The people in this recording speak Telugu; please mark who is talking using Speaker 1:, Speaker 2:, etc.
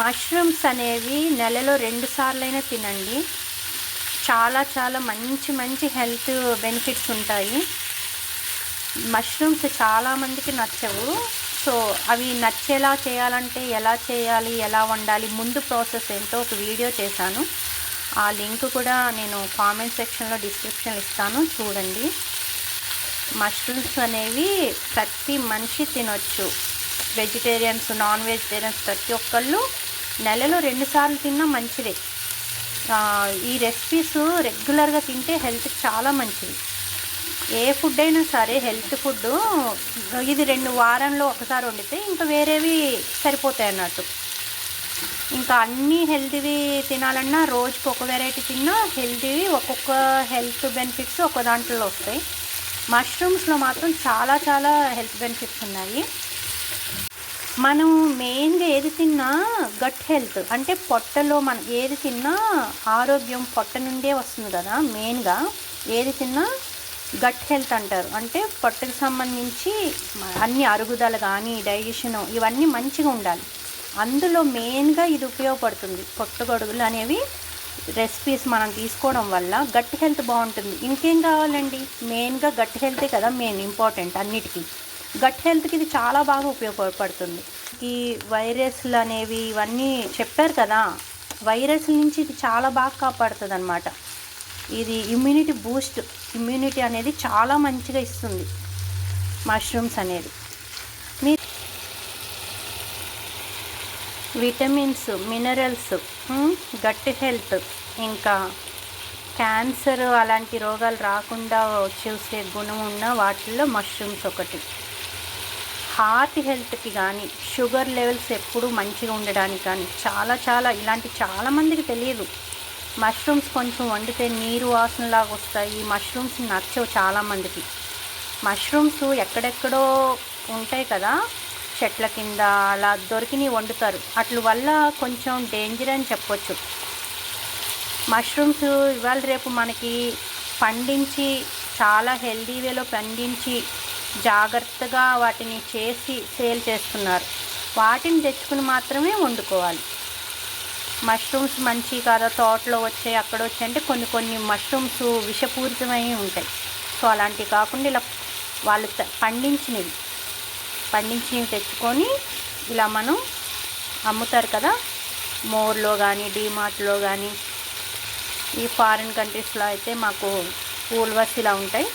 Speaker 1: మష్రూమ్స్ అనేవి నెలలో 2 సార్లైనా తినండి. చాలా చాలా మంచి మంచి హెల్త్ బెనిఫిట్స్ ఉంటాయి. మష్రూమ్స్ చాలామందికి నచ్చవు. సో అవి నచ్చేలా చేయాలంటే ఎలా చేయాలి, ఎలా వండాలి, ముందు ప్రాసెస్ ఏంటో ఒక వీడియో చేశాను. ఆ లింక్ కూడా నేను కామెంట్ సెక్షన్లో డిస్క్రిప్షన్లో ఇస్తాను, చూడండి. మష్రూమ్స్ అనేవి ప్రతి మనిషి తినొచ్చు. వెజిటేరియన్స్, నాన్ వెజిటేరియన్స్ ప్రతి ఒక్కళ్ళు నెలలో 2 సార్లు తిన్నా మంచిదే. ఈ రెసిపీస్ రెగ్యులర్గా తింటే హెల్త్కి చాలా మంచిది. ఏ ఫుడ్ అయినా సరే హెల్త్ ఫుడ్ ఇది 2 వారంలో ఒకసారి వండితే ఇంకా వేరేవి సరిపోతాయి అన్నట్టు. ఇంకా అన్నీ హెల్తీవి తినాలన్నా రోజుకి ఒక వెరైటీ తిన్నా హెల్తీవి ఒక్కొక్క హెల్త్ బెనిఫిట్స్ ఒక దాంట్లో వస్తాయి. మష్రూమ్స్లో మాత్రం చాలా చాలా హెల్త్ బెనిఫిట్స్ ఉన్నాయి. మనం మెయిన్గా ఏది తిన్నా గట్ హెల్త్ అంటే పొట్టలో మనం ఏది తిన్నా ఆరోగ్యం పొట్ట నుండే వస్తుంది కదా. మెయిన్గా ఏది తిన్నా గట్ హెల్త్ అంటారు. అంటే పొట్టకు సంబంధించి అన్ని అరుగుదల కానీ డైజెషన్ ఇవన్నీ మంచిగా ఉండాలి. అందులో మెయిన్గా ఇది ఉపయోగపడుతుంది. పొట్టగొడుగులు అనేవి రెసిపీస్ మనం తీసుకోవడం వల్ల గట్ హెల్త్ బాగుంటుంది. ఇంకేం కావాలండి, మెయిన్గా గట్ హెల్తే కదా మెయిన్ ఇంపార్టెంట్ అన్నిటికీ. గట్ హెల్త్కి ఇది చాలా బాగా ఉపయోగపడుతుంది. ఈ వైరస్లు అనేవి ఇవన్నీ చెప్పారు కదా, వైరస్ల నుంచి ఇది చాలా బాగా కాపాడుతుంది అన్నమాట. ఇది ఇమ్యూనిటీ బూస్ట్, ఇమ్యూనిటీ అనేది చాలా మంచిగా ఇస్తుంది మష్రూమ్స్ అనేది. విటమిన్స్, మినరల్స్, గట్ హెల్త్, ఇంకా క్యాన్సర్ అలాంటి రోగాలు రాకుండా చూసే గుణం ఉన్న వాటిల్లో మష్రూమ్స్ ఒకటి. హార్ట్ హెల్త్కి కానీ షుగర్ లెవెల్స్ ఎప్పుడూ మంచిగా ఉండడానికి కానీ చాలా చాలా ఇలాంటి చాలామందికి తెలియదు. మష్రూమ్స్ కొంచెం వండితే నీరు వాసనలాగా వస్తాయి. మష్రూమ్స్ నచ్చవు చాలామందికి. మష్రూమ్స్ ఎక్కడెక్కడో ఉంటాయి కదా, చెట్ల కింద అలా దొరికినవి వండుతారు. అట్ల వల్ల కొంచెం డేంజర్ అని చెప్పొచ్చు. మష్రూమ్స్ ఇవాళ రేపు మనకి పండించి చాలా హెల్దీ వేలో పండించి జాగ్రత్తగా వాటిని చేసి సేల్ చేస్తున్నారు. వాటిని తెచ్చుకుని మాత్రమే వండుకోవాలి. మష్రూమ్స్ మంచి కాదా, తోటలో వచ్చాయి అక్కడ వచ్చాయి అంటే కొన్ని మష్రూమ్స్ విషపూరితమై ఉంటాయి. సో అలాంటివి కాకుండా ఇలా వాళ్ళు పండించినవి తెచ్చుకొని ఇలా మనం అమ్ముతారు కదా, మోర్లో కానీ డీమార్ట్లో కానీ. ఈ ఫారిన్ కంట్రీస్లో అయితే మాకు ఊల్వర్స్ ఇలా ఉంటాయి.